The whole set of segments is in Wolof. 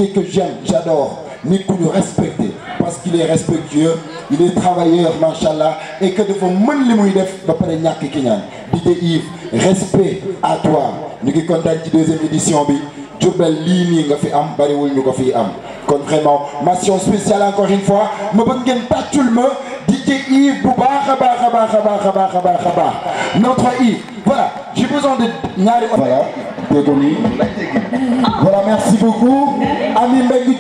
DJ que j'aime, j'adore, nit ku ñu respecté parce qu'il est respectueux, il est travailleur, machallah, et que dafa mën li muy def ba pare ñàkk ki ñaan. DJ Yves, respect à toi. Ñu ngi kontaan ci deuxième édition bi. Diourbel lii nii nga fi am bariwul ñu ko fi am. Kon vraiment mention spéciale encore une fois. ma bëgg ngeen tàccul ma DJ Yves bu baax a baax a baax a baax a baax a baax a baax. Notre Yves, voilà, j'ai besoin de ñaari. Voilà, voilà, merci beaucoup. Ami Mbengue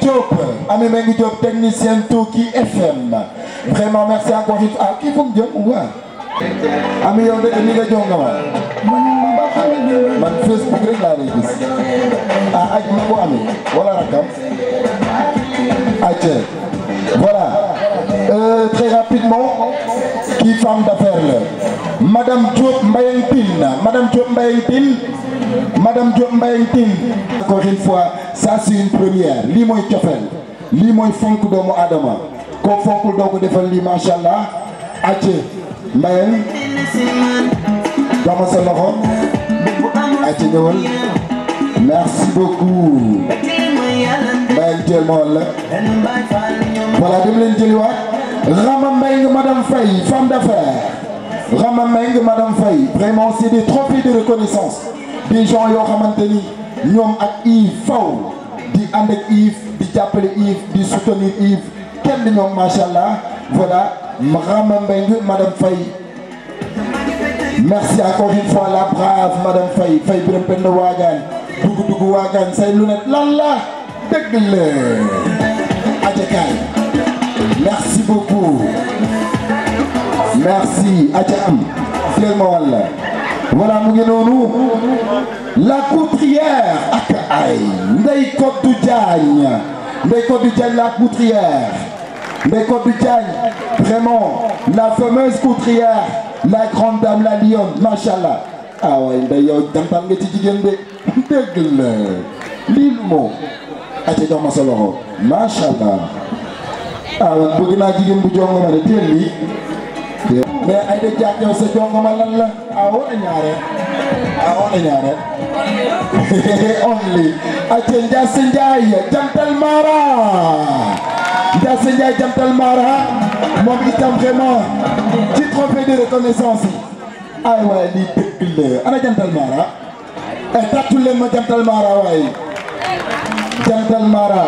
Diop, technicien Toki FM. Vraiment merci encore une fois. Qui vous me dit ouais. Ami yow de ni nga jonga ma. Man Facebook rek laa lay gis. Ah aj ma ko amee wala rakam. Aïe. Voilà. Très rapidement, qui femme d'affaires là. Madame Diop Mbayang Tine. Encore une fois, ça c'est une première. Lii mooy cofeel. Lii mooy fonk doomu Adama. Ko fonkul doo ko defal lii machallah. Aïe. Mbayang. Dama sa loxo. Aïe ñëwal. Merci beaucoup. Mbayang teel ma wala. Voilà, dem leen jëliwaat. Rama Mbengue Madame Faye, femme d'affaires. Rama Mbengue Madame Faye. Vraiment, c'est des trophées de reconnaissance. Des gens yoo xamante ni ñoom ak Yves faw di ànd ak Yves di jàppale Yves di soutenir Yves kenn di ñoom machallah. Voilà, Rama Mbengue Madame Faye. Merci encore une fois la brave Madame Faye. Faye Birame Penda Waagaan dugg Waagaan say lunette lan la dëgg la ajakaay. Merci beaucoup. Merci Adjam. Tellement wala. Voilà mu ngi noonu. La couturière ak ay Ndeye Codou Diagne. Ndeye Codou Diagne la couturière. Ndeye Codou Diagne. Vraiment la fameuse couturière. La grande dame la lionne. Machallah. Ah ouais Ndeye yow jantal nga ci jigéen de. Dëgg la. Lii lu moo. Aca jox ma sa loxo. Machallah. Ah man bëgg naa jigéen bu jongo ma de teel lii. Mais ay de jaat yow sa jongo ma lan la. Ah wala ñaare. Only. Aca Ndiasse Ndiaye Jantal Mara. Moom itam vraiment ci trophée de reconnaissance yi. Ay waay lii dëgg la. Ana Jantal Mara. Tàccul leen ma Jantal Mara waay. Jantal Mara.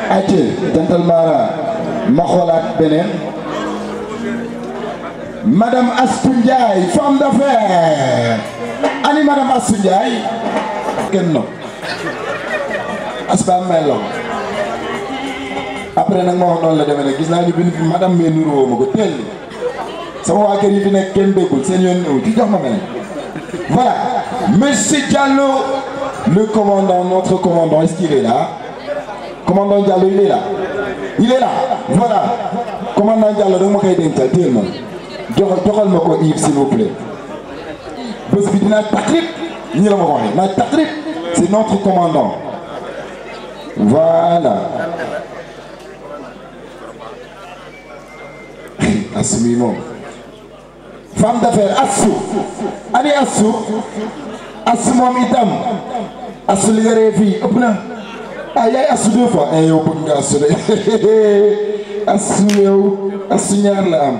Aca Jantal Mara. Ma xoolaat beneen. Madame Astou Ndiaye, femme d'affaires. Ani Madame Astou Ndiaye. Kenn no. Asba melo. Après nag ma wax noonu la demee nag gis naa ñu bind fi madame mais nuroo ma ko teel. Sama waa kër yi fi nekk kenn déggul seen yoon ñëw ci jox ma beneen. Voilà. Monsieur Diallo, le commandant, notre commandant, est-ce qu'il est là? Commandant Diallo, il est là. Il est là. Voilà. Commandant Diallo, donc ma koy dencal teel ma. joxal ma ko Yves s'il vous plaît. Bés bi dinaa takrib ñi la ma ko waxee naa takrib c'est notre commandant. Voilà. Assumi moom. Femme d'affaires Assou. Ani Assou moom itam. Assou li nga ree fii ëpp na. Ah yaay Assou 2 fois. Yow bëgg nga Assou de. Assou yow Assou ñaar la am.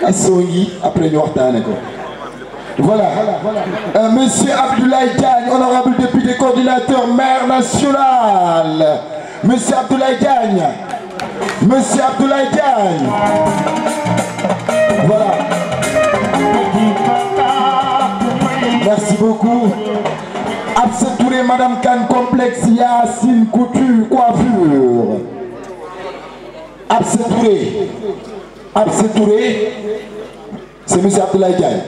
Assongi après ñu waxtaane ko. Voilà. Monsieur Abdoulaye Diagne, honorable député coordinateur maire national. Monsieur Abdoulaye Diagne. Voilà. Merci beaucoup. Absa Touré, Madame Kane, complexe Yacine Couture, coiffure. Absa Touré, c'est monsieur Abdoulaye Diagne.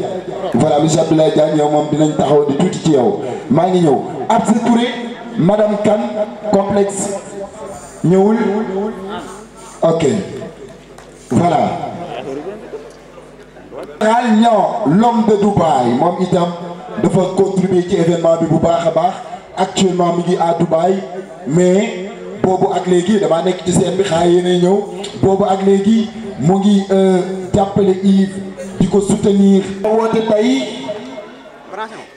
Voilà, monsieur Abdoulaye Diagne, yow moom dinañ taxaw di tuuti ci yow. Maa ngi ñëw. Absa Touré, Madame Kane, complexe ñëwul. Ok. Voilà. Général Niang, l'homme de Dubaï, moom itam dafa contribuer ci événement bi bu baax a baax. Actuellement mi ngi à Dubaï, mais boobu ak léegi damaa nekk ci seen bi xaa yéene ñëw. Boobu ak léegi mu ngi jàppale Yves di ko soutenir. Woote tey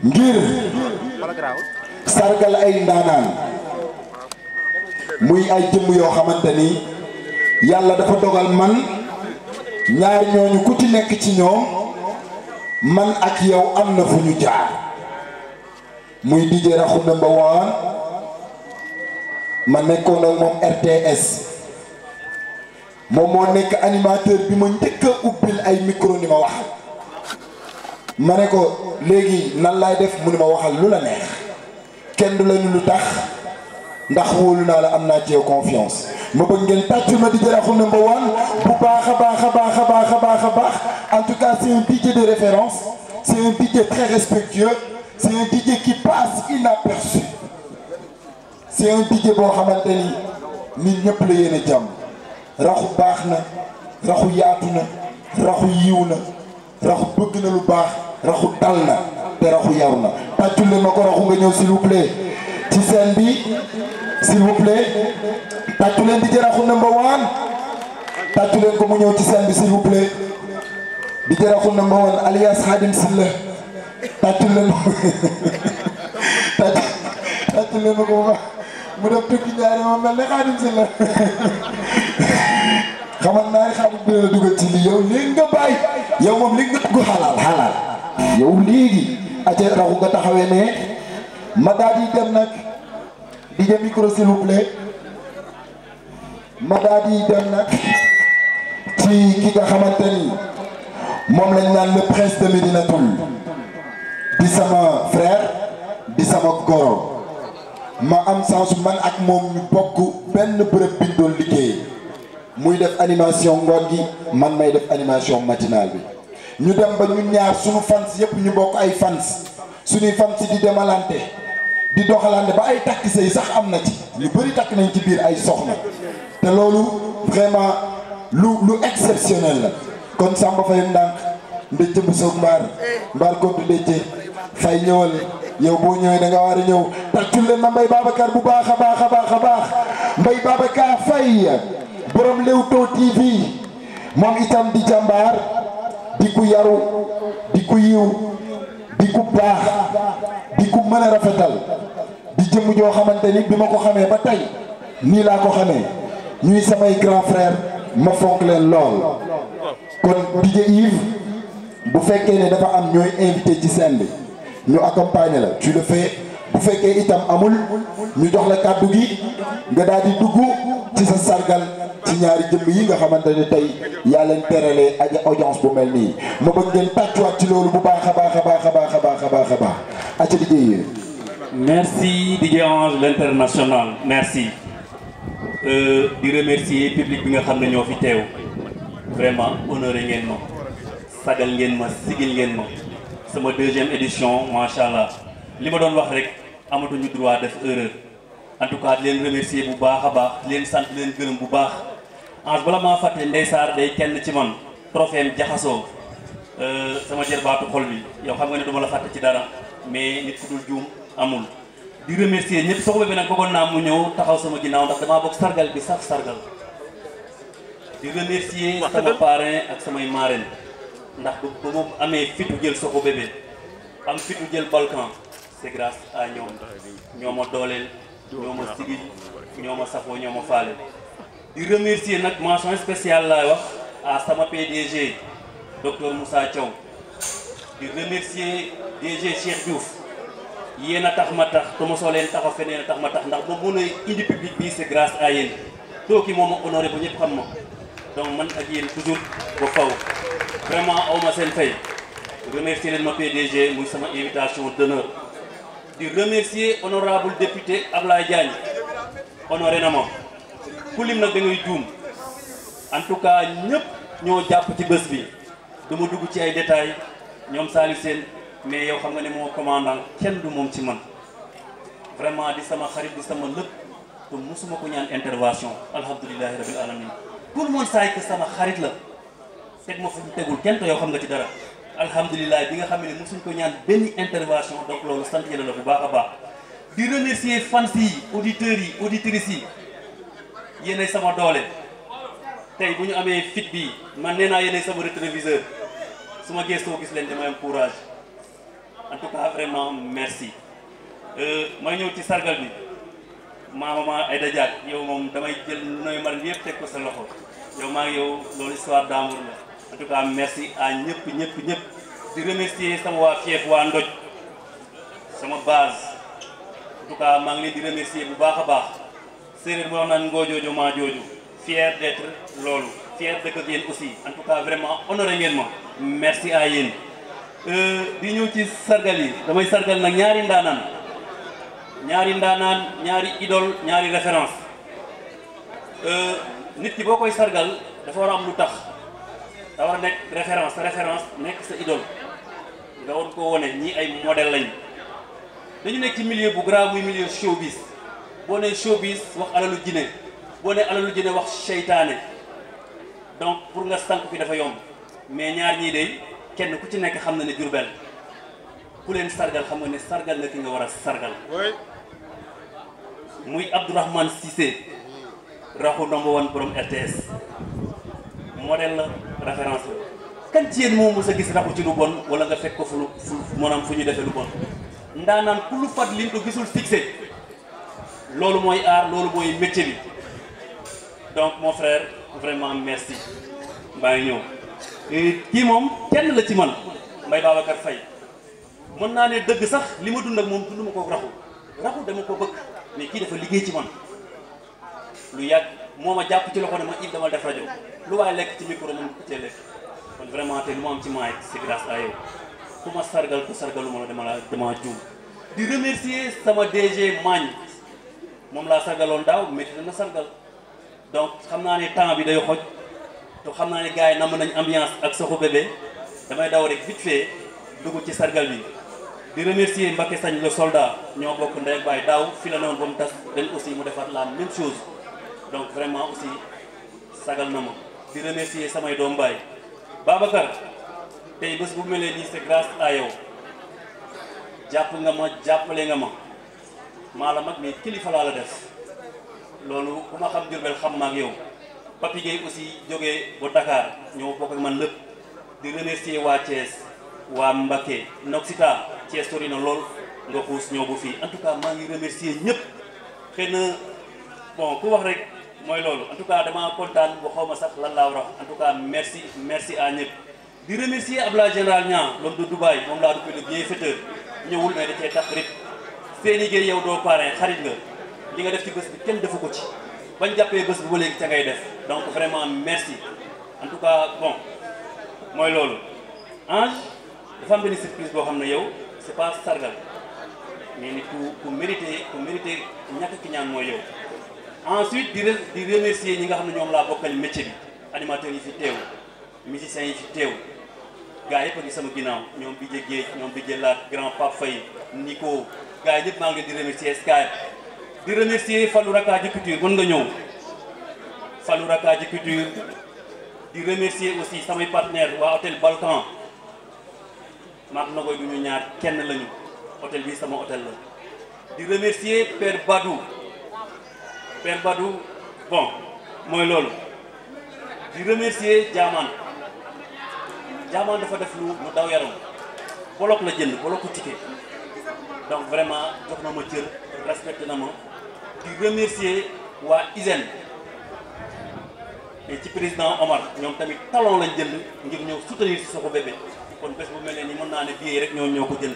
ngir sargal ay ndaanaan. muy ay jëmm yoo xamante ni yàlla dafa dogal man ñaar ñooñu ku ci nekk ci ñoom man ak yow am na fu ñu jaar muy DJ Rakhou number one ma nekkoon ak moom RTS moom moo nekk animateur bi ma njëkk a ubbil ay micro ni ma waxal ma ne ko léegi nan laay def mu ni ma waxal lu la neex kenn du la ñu lu tax ndax wóolu naa la am naa ci yow confiance ma bëgg ngeen tàccul ma DJ Rakhou number one bu baax a baax a baax a baax a baax a baax en tout cas c'est un DJ de référence c'est un DJ très respectueux c'est un DJ qui passe inaperçu c'est un DJ boo xamante ni nit ñëpp la yéene jàmm Rakhou baax na Rakhou yaatu na Rakhou yiw na Rakhou bëgg na lu baax Rakhou dal na te Rakhou yaru na tàccul leen ma ko Rakhou nga ñëw s'il vous plaît ci scène bi s'il vous plaît tàccu leen DJ Rakhou number one tàccu leen ko mu ñëw ci scène bi s'il vous plaît DJ Rakhou number one alias Khadim Sylla tàccu leen tàccu leen ko mu def tukki ñaari ma mel ne Khadim Sylla xamal naa Khadim bi la dugal ci lii yow léegi nga bàyyi yow moom léegi nga dugg xalaal yow léegi aca Rakhou nga taxawee ne ma daal di dem nag DJ micro s'il vous plaît ma daal di dem nag ci ki nga xamante ni moom lañ naan le prince de Médinatoul di sama frère di sama goro ma am chance man ak moom ñu bokk benn bërëb bi ñu doon liggéey muy def animation ngoon gi man may def animation matinale bi ñu dem ba ñu ñaar suñu fans yëpp ñu bokk ay fans suñuy fans di demalante di doxalante ba ay takk sëy sax am na ci ñu bëri takk nañ ci biir ay soxna te loolu vraiment lu exceptionnel la kon Samba Faye ndànk ndëcc bu soog mbaar kontu ndëcce fay ñëwal yow boo ñëwee da nga war a ñëw tàccul leen ma Mbaye Babacar bu baax a baax a baax a baax Mbaye Babacar Faye borom Leewtoo TV moom itam di jàmbaar di ku yaru di ku yiw di ku baax di ku mën a rafetal di jëmm joo xamante ni bi ma ko xamee ba tey nii laa ko xamee ñuy samay grand frère ma fonk leen lool kon DJ Yves bu fekkee ne dafa am ñooy invité ci scène bi ñu accompagner la tu le fais bu fekkee itam amul ñu jox la kàddu gi nga daal di dugg ci sa sargal ci ñaari jëmm yi nga xamante ne tey yaa leen teralee audience bu mel nii ma bëgg ngeen tàccuwaat ci loolu bu baax a baax a baax a baax a baax a baax a baax aca DJ yi merci DJ Ange l'international merci di remercier public bi nga xam ne ñoo fi teew vraiment honoré ngeen ma sagal ngeen ma sigil ngeen ma sama deuxième édition macha allah li ma doon wax rek amatuñu droit def erreur en tout cas di leen remercier bu baax a baax di leen sant leen gërëm bu baax Ange bala maa fàtte Ndeye Sarr day kenn ci man trophée jaxasoo sama jërbaatu xol bi yow xam nga ne duma la fàtte ci dara mais nit ku dul juum amul di remercier ñëpp soxba bi nag bëggoon naa mu ñëw taxaw sama ginnaaw ndax damaa bokk sargal bi saf sargal di remercier sama parrain ak samay marraine ndax ba moom amee fitu jël Sokho Bébé am fitu jël Balkan c'est grâce à ñoom ñoo ma dooleel ñoo ma sigil ñoo ma safoo ñoo ma faale di remercier nag mention spéciale laay wax à sama PDG docteur Moussa Thiaw di remercier DG Cheikh Diouf yéen a tax ma tax te mosoo leen taxaw feneen a tax ma tax ndax ba mën a indi public bi c'est grâce à yéen tooki moom ma honoré ba ñëpp xam ma donc man ak yéen toujours ba faw vraiment aw ma seen fay remercier leen ma PDG muy sama invitation d'honneur di remercier honorable député Ablaye Diagne honoré na ma ku lim nag da ngay juum en tout cas ñëpp ñoo jàpp ci bés bi dama dugg ci ay détails ñoom Salif Sène mais yow xam nga ne moo commandant kenn du moom ci man vraiment di sama xarit di sama lépp te musuma ko ñaan intervention alhamdulilahi rabbil alamin tout le monde sait que sama xarit la teg ma fu ñu tegul kenn te yow xam nga ci dara alhamdulilah bi nga xam ne musuñ ko ñaan benn intervention donc loolu sant yàlla la bu baax a baax di remercier fans yi auditeurs yi auditrices yi yéenay sama doole tey bu ñu amee fit bi man nee naa yéenay sama rétroviseur su ma gëstoo gis leen damay am courage en tout cas vraiment merci may ñëw ci sargal bi maman Aïda Diack yow moom damay jël nooy marin yëpp teg ko sa loxo yow maa ngi yow loolu histoire d'amour la en tout cas merci à ñëpp di remercier sama waa fief waa Ndoj sama base en tout cas maa ngi leen di remercier bu baax a baax séeréer moo naan ngoo joojo maa jooju fier d'être loolu fier de que yéen aussi en tout cas vraiment honoré ngeen ma merci à yéen di ñëw ci sargal yi damay sargal nag ñaari ndaanaan ñaari idole ñaari référence nit ki boo koy sargal dafa war a am lu tax da war a nekk référence nekk sa idole nga war ko wone ñii ay modèle lañ dañu nekk ci milieu bu grave muy milieu showbiz boo nee showbiz wax alalu jinne boo nee alalu jinne wax seytaane donc pour nga sànq fi dafa yomb mais ñaar ñii de kenn ku ci nekk xam na ne Diourbel ku leen sargal xam nga ne sargal nga ki nga war a sargal muy Abdourahmane Cissé raxu number one borom RTS modèle la référence la kan ci yéen moom mos a gis raxu ci lu bon wala nga fekk ko fu maanaam fu ñu defee lu bon ndaanaan ku lu fat liñ ko gisul succès loolu mooy art loolu mooy métier bi donc mon frère vraiment merci mbaa ngi ñëw kii moom kenn la ci man Mbaye Babacar Faye mën naa ne dëgg sax li ma dund ak moom dund ma ko raxu dama ko bëgg mais kii dafa liggéey ci man lu yàgg moo ma jàpp ci loxo ne ma Yves dama def rajo lu waaye lekk ci micro mën ko cee lekk kon vraiment te lu ma am ci maay c'est grâce à yow ku ma sargal ku sargaluma la dama juum di remercier sama DG Magne moom laa sargaloon daaw mais dina sargal donc xam naa ne temps bi day xoj te xam naa ne gars yi namm nañ ambiance ak Soxu Bébé damay daw rek vite fait dugg ci sargal bi di remercier Mbacké Sagne le soldat ñoo bokk ndey ak baay daaw fi la newoon ba mu tas ren aussi mu defaat la même chose donc vraiment aussi sagal na ma di remercier samay doom baay Babacar tey bés bu mel nii c'est grâce à yow jàpp nga ma jàppale nga ma maa la mag mais kilifa laa la def loolu ku ma xam Diourbel xam ma ak yow Papi Gueye aussi jógee ba Dakar ñoo bokk ak man lépp di remercier waa Thiès waa Mbacké Noxita Thiès sori na lool nga xuus ñëw bu fii en tout cas maa ngi remercier ñëpp xëy na bon ku wax rek mooy loolu en tout cas dama kontaan bu xaw ma sax lan laa war a wax en tout cas merci à ñëpp di remercier Abdoulaye Général Niang l'homme de Dubaï moom laa duppee le bienfaiteur ñëwul mais da cee tax rek Seyni Gueye yow doo parrain xarit nga li nga def ci bés bi kenn defu ko ci bañ jàppee bés bi ba léegi ca ngay def donc vraiment merci en tout cas bon mooy loolu Ange dafa am benn surprise boo xam ne yow c'est pas sargal mais nit ku mérité ñàkk ki ñaan mooy yow ensuite di remercier ñi nga xam ne ñoom laa bokkal métier bi animateurs yi fi teew musiciens yi fi teew gars yëpp a ngi sama ginnaaw ñoom Bidje Géej ñoom Bidje Laat grand Pape Faye Nico gars yi ñëpp maa ngi leen di remercier Sky di remercier Fallou Rakaji Couture mën nga ñëw Fallou Rakaji Couture di remercier aussi samay partenaires waa hôtel Balkan maak na koy du ñu ñaar kenn lañu hôtel bi sama hôtel la di remercier Père Badou bon mooy loolu di remercier Diamane dafa def lu daw yaram bolok la jënd boloku ticket donc vraiment jox na ma cër respecté na ma di remercier waa Hygiène et ci président Omar ñoom tamit talon lañ jënd ngir ñëw soutenir ci Soxu Bébé kon bés bu mel ne ni mën naa ne billet rek ñoo ko jënd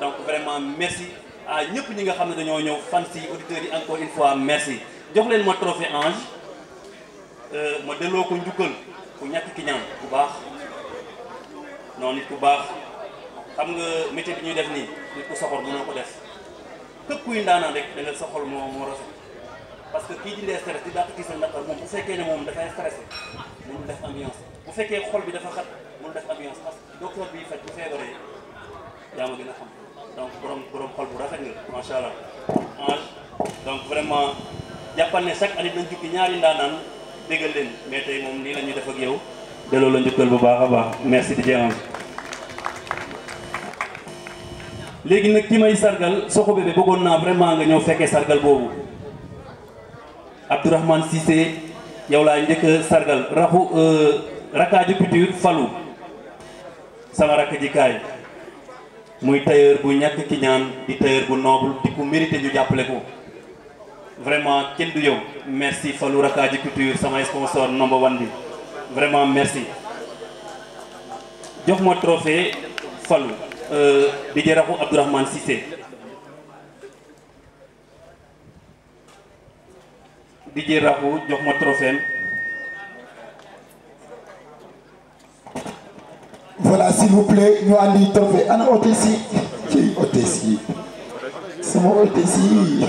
donc vraiment merci à ñëpp ñi nga xam ne dañoo ñëw fans yi auditeurs yi encore une fois merci jox leen ma trophée Ange ma delloo ko njukkal ku ñàkk ki ñaan bu baax non nit ku baax xam nga métier bi ñuy def nii nit ku soxor mënoo ko def képp kuy ndaanaan rek da nga soxor moo rafet parce que kii dindee stress di dàq ci sa naqar moom bu fekkee ne moom dafay stressé mënul def ambiance bu fekkee xol bi dafa xat mënul def ambiance parce que docteur bi faj bu feebaree yaa ma gën a xam donc borom xol bu rafet nga macha allah Ange donc vraiment jàppal ne chaque année dañ jukki ñaari ndaanaan déggal leen mais tey moom nii la ñuy def ak yow delloo la njukkal bu baax a baax merci di Ange léegi nag ki may sargal Soxu Bébé bëggoon naa vraiment nga ñëw fekkee sargal boobu Abdourahmane Cissé yow laa njëkk sargal Rakaji Couture Fallou sama rakk ji kaay muy tailleur bu ñàkk ki ñaan di tailleur bu noble di ku mérité ñu jàppale ko vraiment kenn du yow merci Fallou Rakadji Couture sama sponsor number 1 bi vraiment merci jox ma trophée Fallou di jaraxu Abdourahmane Cissé di jaraxu jox ma trophée. Voilà, s'il vous plaît, nous allons dire trophée. Anna Otessi. Qui Otessi? C'est mon Otessi.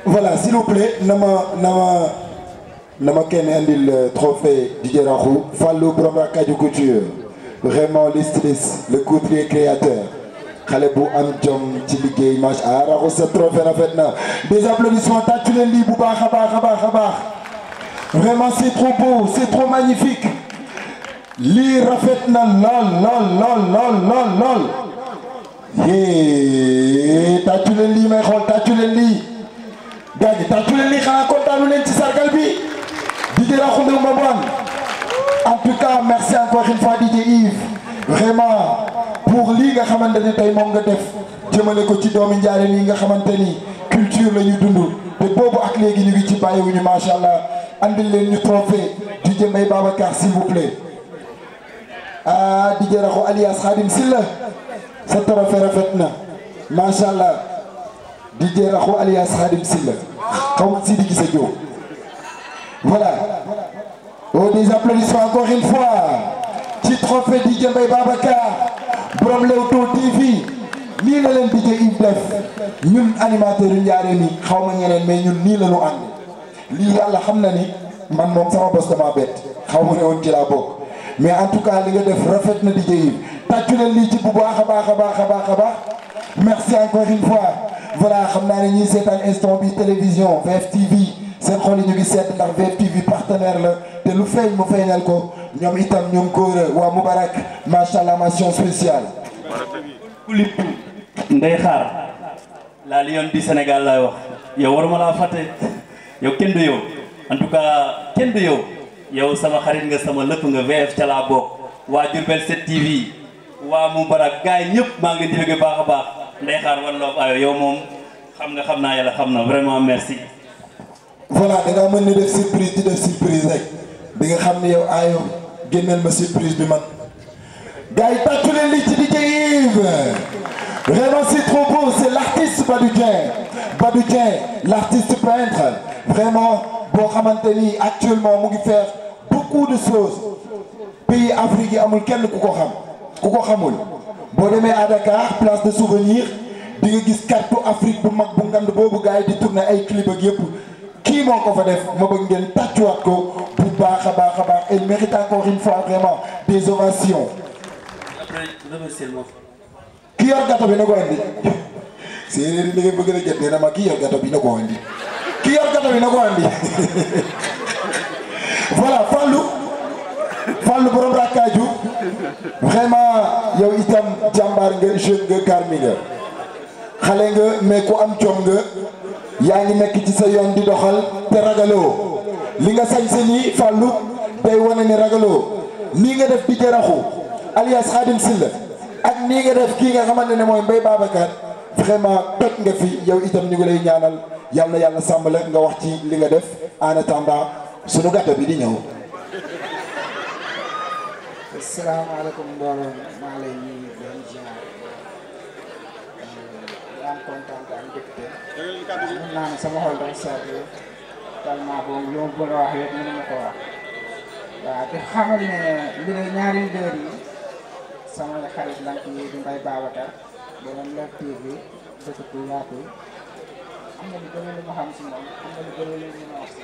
Voilà, s'il vous plaît, nama ken andi le trophée Didier Rahou, Fallou Borom Rakadji Couture. Vraiment le styliste, le couturier créateur. Xalé bu am jom ci liggéey match à Rahou ce trophée rafet na. Des applaudissements tàccu leen lii bu baax a baax. Vraiment c'est trop beau, c'est trop magnifique. Lii rafet na lool yee tàccu leen lii may xool tàccu leen lii gars yi tàccu leen lii xanaa kontaanu leen ci sargal bi Didier Rahou Ndoumbé Bane. En tout cas merci encore une fois DJ Yves vraiment pour lii nga xamante ne tey moom nga def jëmale ko ci doomi Njaaréem yi nga xamante ni culture la ñu dund te boobu ak léegi ñu ngi ci bàyyiwuñu macha allah andil leen ñu trophée DJ Mbaye Babacar s'il vous plaît. Ah Didier Rahou alias Khadim Silla sa trophée rafet na macha allah Didier Rahou alias Khadim Silla xaw ma Sidi Gissé Diop. Voilà. Oh, des applaudissements encore une fois ci trophée DJ Mbaye Babacar borom Leewtoo TV nii la leen DJ Yves def ñun animateur yu Njaaréem yi xaw ma ñeneen mais ñun nii la ñu ànd lii yàlla xam na ni man moom sama bos dama bett xaw ma ne woon ci laa bokk. Mais en tout cas li nga def rafet na DJ Yves tàccu leen lii ci bu baax a baax merci encore une fois voilà xam naa ne ñiy seetaan instant bi télévision VFtv seen xol yi ñu ngi seet ndax VFtv partenaire la te lu feeñ mu feeñal ko ñoom itam ñoom góor waa Moubarak macha allah mention spéciale. kulip ndey xaar la Lion du Sénégal laay wax yow waruma laa fàtte yow kenn du yow en tout cas kenn du yow. yow sama xarit nga sama lépp nga VF ca laa bokk waa Diourbel 7TV waa Moubarak gars yi ñëpp maa ngi leen di bëgg baax a baax ndey xaar wan loof ayo yow moom xam naa yàlla xam na vraiment merci. Voilà da ngaa mën ni def surprise di def surprise rek bi nga xam ne yow ayo génneel ma surprise bi man. gars yi tàccu leen li ci DJ Yves vraiment c'est trop beau c'est l'artiste Badou Dieng l'artiste peintre vraiment. boo xamante ni actuellement mu ngi faire beaucoup de choses pays Afrique yi amul kenn ku ko xamul boo demee à Dakar place de souvenir di nga gis carte Afrique bu mag bu ngand boobu gars yi di tourner ay clip ak yëpp kii moo ko fa def ma bëgg ngeen tàccuwaat ko bu baax a baax il mérite encore une fois vraiment des ovations. ki yor gâteau bi na ko andi séeréer li nga bëgg a jot nee na ma ki yor gâteau bi na ko andi. Qui a regardé na ko andi voilà Fallou borom Rakadji vraiment yow itam jàmbaar nga jeune nga garmi nga xale nga mais ku am jom nga yaa ngi nekk ci sa yoon di doxal te ragaloo li nga sañse nii Fallou day wane ni ragaloo nii nga def Didier Rahou alias Khadim Silla ak nii nga def kii nga xamante ne mooy Mbaye Babacar vraiment toj nga fi yow itam ñu ngi lay ñaanal yàlla sàmm la nga wax ci li nga def en attendant sunu gâteau bi di ñëw. asalaamaaleykum mbooloo maa ngi lay nuyu di leen ziar am kontaan ak mbégte mën naa ne sama xol dafa sedd tellement boobu li ma bëgg a wax yëpp mënu ma ko wax waaw te xamal ne mbir ñaari leader yi sama xarit lank yi di Mbaye Babacar borom Leewtoo TV dëkk bu yaatu am na lu bëri lu ma xam si moom am na lu bëri lu ñu wax si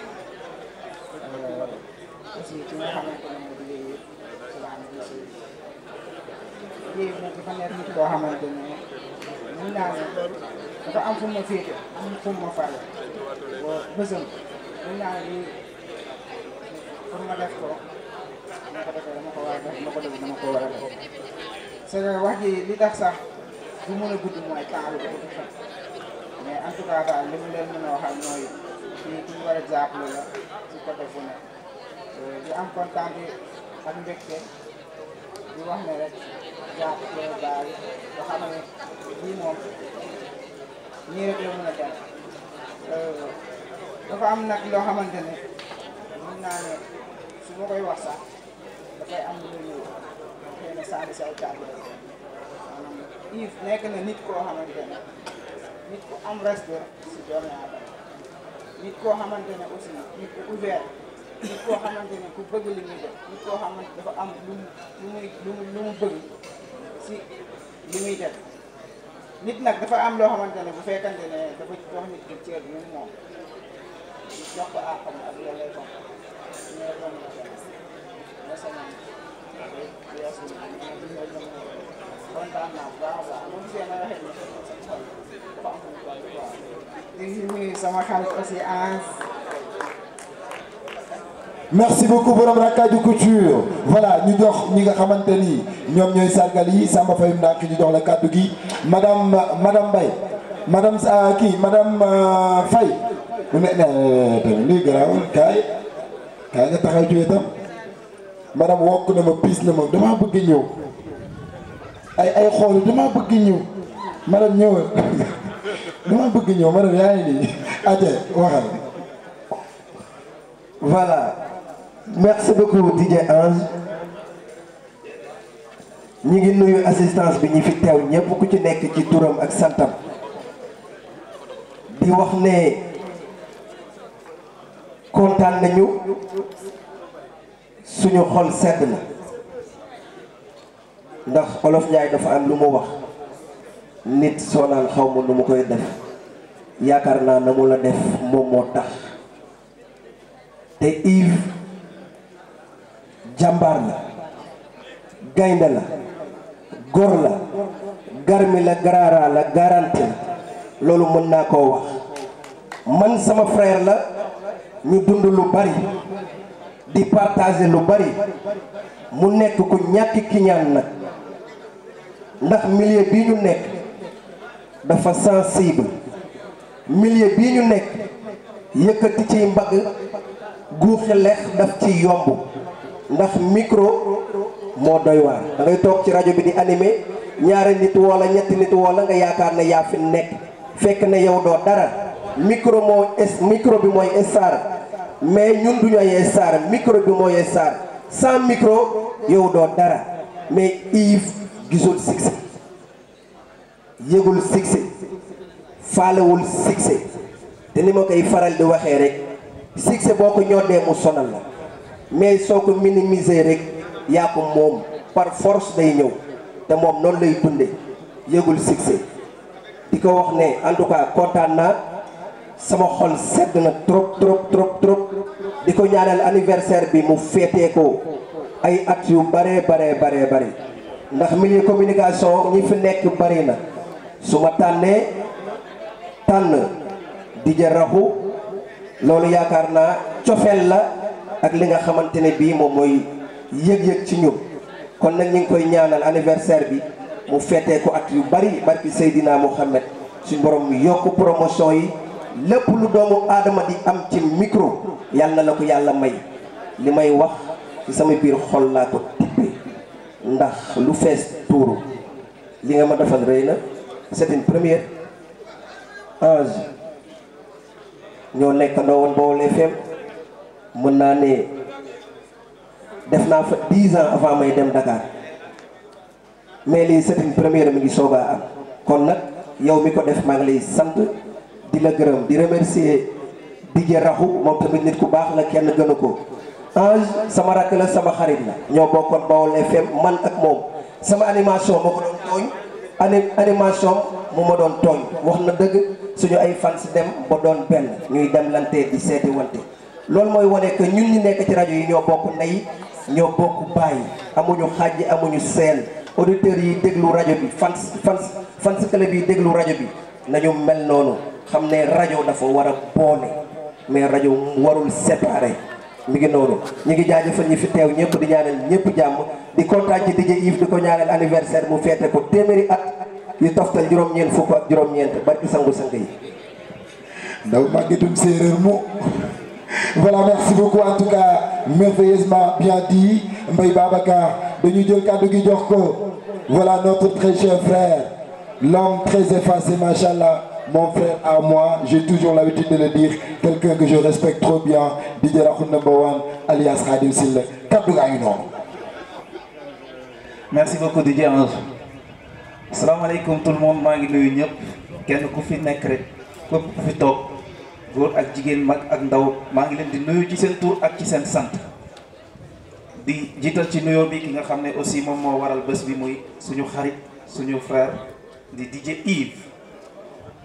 aussi ki nga xamante ne moo di lii moom dafa nekk nit koo xamante ne mun naa ne dafa am fu ma féete am fu ma fare bësam mun naa ne lii pour ma def ko ma ko defee dama ko war a def ma ko def dama ko war a def c'est que wax ji li tax sax du mën a gudd mooy temps bi dafa def mais en tout cas daal li mu leen mën a waxal mooy fii ki ñu war a jàppale la ci côté bu ne di am kontaan bi ak mbégte di wax ne rek jàppale daal nga xam ne lii moom nii rek la mën a dem dafa am nag loo xamante ne mën naa ne su ma koy wax sax dafay am lu ñu xëy na sànni say kàddu rek maanaam Yves nekk na nit koo xamante ne nit ku am respect si doomu aadama nit koo xamante ne aussi nit ku ouvert nit koo xamante ne ku bëgg li muy def nit koo xamante dafa am lu mu bëgg si li muy def nit nag dafa am loo xamante ne bu fekkante ne dafa jox nit ki cër bi moom jox ko àqam ak yàlla ko ñoo doon la sama yeesu kontaan naa bu baax a baax moom gisee na waxee dafa am lu bari waaw di nuyu sama xarit aussi Ange. Merci beaucoup borom Rakkaaju Couture voilà ñu jox ñi nga xamante ni ñoom ñooy sargal yi Samba Faye Ndak ñu jox la kàddu gi madame Mbaye madame Faye mu ne tamit luy garaaw kaay nga taxaw ci wetam madame wokk na ma piis na ma damaa bëgg ñëw ay xool damaa bëgg ñëw madame ñëwal damaa bëgg ñëw madame yaa ngi nii ate waxal. Voilà. Merci beaucoup DJ Ange ñi ngi nuyu assistance bi ñi fi teew ñëpp ku ci nekk ci turam ak santam di wax ne kontaan nañu suñu xol sedd na ndax Olof Njaay dafa am lu mu wax nit soo naan xaw ma nu mu koy def yaakaar naa na mu la def moom moo tax te Yves jàmbaar la gaynde la góor la garmi la garaara la garanti la loolu mën naa koo wax man sama frère la ñu dund lu bari di partager lu bari mu nekk ku ñàkk kiñaan nag ndax milieu bii ñu nekk dafa sensible milieu bii ñu nekk yëkkati ciy mbagg guuxi lex daf ci yomb ndax micro moo doy waar da ngay toog ci rajo bi di animé ñaari nit wala ñetti nit wala nga yaakaar ne yaa fi nekk fekk ne yow doo dara micro bi mooy star mais ñun duñu ay star micro bi mooy star sans micro yow doo dara mais Yves gisul succès yëgul succès faalewul succès te ni ma koy faral di waxee rek succès boo ko ñoddee mu sonal la mais soo ko minimiser rek yaa ko moom par force day ñëw te moom noonu lay dunde yëgul succès di ko wax ne en tout cas kontaan naa sama xol sedd na trop di ko ñaanal anniversaire bi mu féetee ko ay at yu bare ndax milieu communication ñi fi nekk bari na su ma tànnee tànn DJ Raxu loolu yaakaar naa cofeel la ak li nga xamante ne bii moom mooy yëg-yëg ci ñun kon nag ñu ngi koy ñaanal anniversaire bi mu féetee ko at yu bari barki Seydina Mohamed suñ borom yokk promotion yi lépp lu doomu aadama di am ci micro yàlla na la ko yàlla may li may wax ci sama biir xol laa ko tibbee ndax lu fees tuuru li nga ma defal rëy na c'est une première. Ange ñoo nekkandoo woon Baol FM mën naa ne def naa fa 10 ans avant may dem Dakar mais lii c'est une première mi ngi soog a am kon nag yow mi ko def maa ngi lay sant di la gërëm di remercier DJ Raxu moom tamit nit ku baax la kenn gënu ko. Ange sama rakk la sama xarit la ñoo bokkoon Baol FM man ak moom sama animation moo ko doon tooñ animation mu ma doon tooñ wax na dëgg suñu ay fans dem ba doon benn ñuy dem lante di seeti wante loolu mooy wane que ñun ñi nekk ci rajo yi ñoo bokk ndey ñoo bokk bàyyi amuñu xàjj amuñu seen auditeurs yi déglu rajo bi fans club yi déglu rajo bi nañu mel noonu xam ne rajo dafa war a boole mais rajo warul séparer mi ngi noonu ñu ngi jaajëfal ñi fi teew ñëpp di ñaanal ñëpp jàmm di kontaan ci DJ Yves di ko ñaanal anniversaire mu feete ko téeméeri at yu toftal juróom-ñeent fukk ak juróom-ñeent barki sangu-sang yi ndaw màggetum séeréer mu voilà merci beaucoup en tout cas merveilleusement bien dit Mbaye Babacar dañu jël kàddu gi jox ko voilà notre très cher frère l'homme très effacé machallah mon frère à moi, j'ai toujours l'habitude de le dire, quelqu'un que je respecte trop bien, DJ Rakhou number one, alias Khadim Sylla. Kaddu gaa ngi noonu. Merci beaucoup DJ Ange. Asalaamaaleykum tout le monde, maa ngi nuyu ñëpp kenn ku fi nekk rek képp ku fi toog góor ak jigéen mag ak ndaw maa ngi leen di nuyu ci seen tur ak ci seen sant. di jiital ci nuyoo bi ki nga xam ne aussi moom moo waral bés bi muy suñu xarit suñu frère di DJ Yves.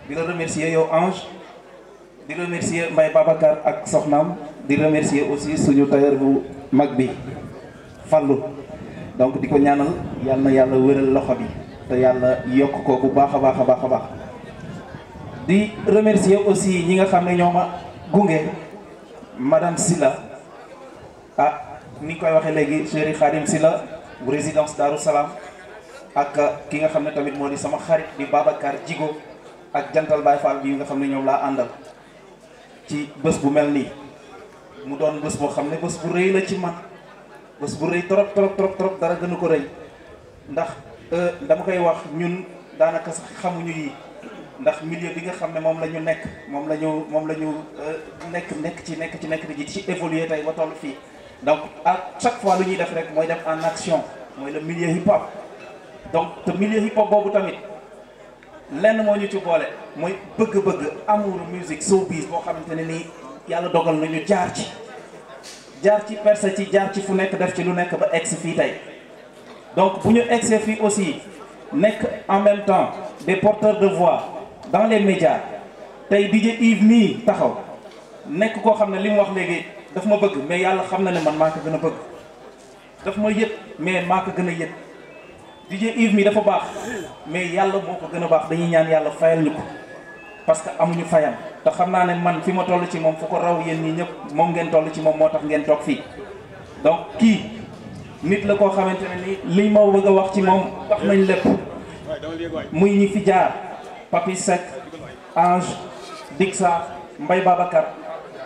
di la remercier yow Ange di remercier Mbaye Babacar ak soxnaam di remercier aussi suñu tailleur bu mag bi Fallou donc di ko ñaanal yal na yàlla wéral loxo bi te yàlla yokk ko bu baax a baax a baax a baax di remercier aussi ñi nga xam ne ñoo ma gunge madame Sylla ah ni koy waxee léegi chéri Khadim Sylla bu résidence Darou Salam ak ki nga xam ne tamit moo di sama xarit di Babacar Djigo ak jantal Baye Fall bi nga xam ne ñoom laa àndal ci bés bu mel nii mu doon bés boo xam ne bés bu rëy la ci man bés bu rëy trop trop trop trop dara gënu ko rëy ndax dama koy wax ñun daanaka sax xamuñu yi ndax milieu bi nga xam ne moom la ñu nekk moom la ñu nekk di ci évoluer tey ba toll fii donc à chaque fois lu ñuy def rek mooy def en action mooy le milieu hip hop donc te milieu hip hop boobu tamit lenn moo ñu ci boole mooy bëgg-bëgg amour musique showbiz boo xamante ne nii yàlla dogal nañu jaar ci percé ci jaar ci fu nekk def ci lu nekk ba egsi fii tey donc bu ñu egsee fii aussi nekk en même temps des porteurs de voix dans les médias tey DJ Yves nii taxaw nekk koo xam ne li mu wax léegi daf ma bëgg mais yàlla xam na ne man maa ko gën a bëgg daf ma yëg mais maa ko gën a yëg DJ Yves mi dafa baax mais yàlla moo ko gën a baax dañuy ñaan yàlla fayal ñu ko parce que amuñu fayam te xam naa ne man fi ma toll ci moom fu ko raw yéen ñii ñëpp moom ngeen toll ci moom moo tax ngeen toog fii donc kii nit la koo xamante ne ni liñ ma bëgg a wax ci moom wax nañ lépp muy ñi fi jaar Papi Seck Ange Dixa Mbaye Babacar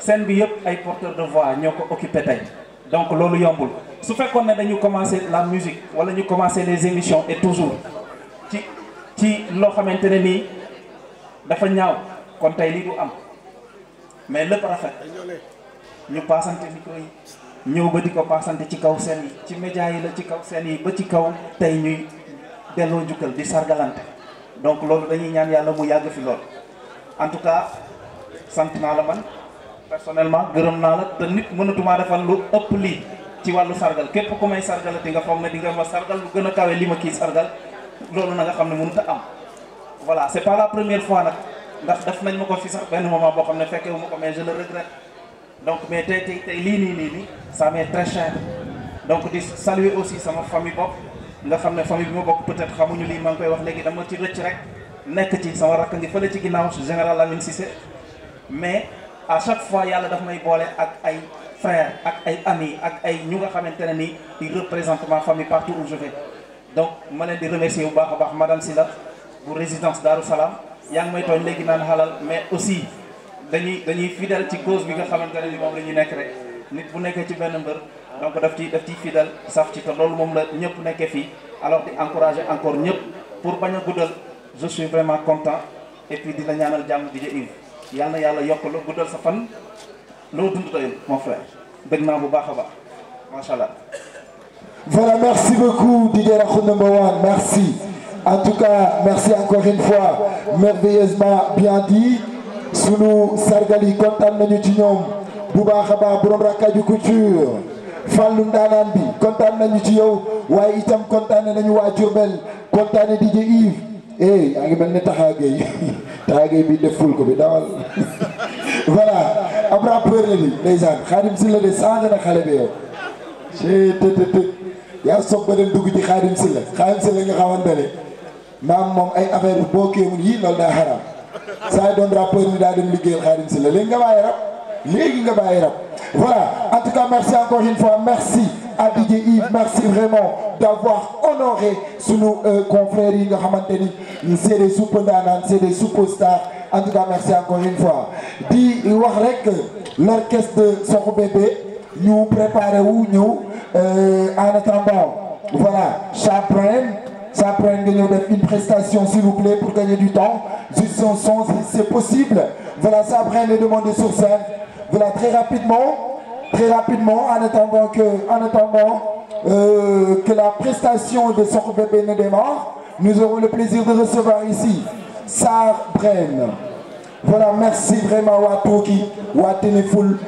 scène bi yëpp ay porteurs de voix ñoo ko occupé tey donc loolu yombul su fekkoon ne dañu commencé la musique wala ñu commencé les émissions et toujours ci loo xamante ne nii dafa ñaaw kon tey lii du am mais lépp rafet ñu paasante micro yi ñëw ba di ko paasante ci kaw scène yi ci média yi la ci kaw scène yi ba ci kaw tey ñuy delloo njukkal di sargalante donc loolu dañuy ñaan yàlla mu yàgg fi lool en tout cas sant naa la man personnellement gërëm naa la te nit mënatumaa defal lu ëpp lii ci wàllu sargal képp ku may sargalati nga foog ne di nga ma sargal lu gën a kawe li ma kii sargal loolu na nga xam ne mënut a am voilà c'est pas la première fois nag ndax def nañ ma ko fi sax benn moment boo xam ne fekkewu ma ko mais je le regrette donc mais tey lii nii ça m'est très cher donc di saluer aussi sama famille bopp nga xam ne famille bi ma bokk peut-être xamuñu lii maa ngi koy wax léegi dama ci rëcc rek nekk ci sama rakk ngi fële ci ginnaaw général Lamine Cissé mais à chaque fois yàlla daf may boole ak ay frères ak ay amis ak ay ñu nga xamante ne ni ils représentent ma famille partout où je vais donc ma leen di remercier bu baax a baax madame Sylla bu résidence Darou Salam yaa ngi may tooñ léegi naan xalal mais aussi dañuy fidèle ci cause bi nga xamante ne ni moom la ñuy nekk rek nit bu nekkee ci benn mbër donc daf ciy fidèle saf ci te loolu moom la ñëpp nekkee fii alors di encourager encore ñëpp pour bañ a guddal je suis vraiment content et puis di la ñaanal jàmm DJ Yves yàlla na yàlla yokk la guddal sa fan loo dund doyul mon frère bëgg naa bu baax a baax macha allah. Voilà, merci beaucoup DJ Rakhou number one, merci. En tout cas, merci encore une fois, merveilleusement bien dit. Sunu sargal yi kontaan nañu ci ñoom bu baax a baax borom Rakaju Couture Fallou ndaanaan bi kontaan nañu ci yow waaye itam kontaan nañu waa Diourbel kontaan DJ Yves yaa ngi mel ne taxaagay bi def ful ko bi dawal voilà am rappeur la ni ndeysaan Khadim Sylla de changé na xale bi yow yaa soog ba dem dugg ci Khadim Sylla nga xamante ne maam moom ay affaire boo kéemul yii loolu daa xaraam saa doon rappeur ni daa dem liggéeyal Khadim Sylla léegi nga bàyyi rap voilà en tout cas merci encore une fois merci à DJ Yves merci vraiment d'avoir honoré sunu confrères yi nga xamante ni c'est des super ndaanaan c'est des superstars en tout cas merci encore une fois di wax rek l'orchestre de Sokh Bébé ñu préparé wu ñëw en attendant voilà Chabrine Ça prend une prestation s'il vous plaît pour gagner du temps. Juste son son si c'est possible. Voilà, ça prend de demander sur scène. Voilà, très rapidement, en attendant que la prestation de Sokh Bébé ne démarre, nous aurons le plaisir de recevoir ici Sarr Brène. Voilà, merci vraiment à Toki, à Ténéfoul,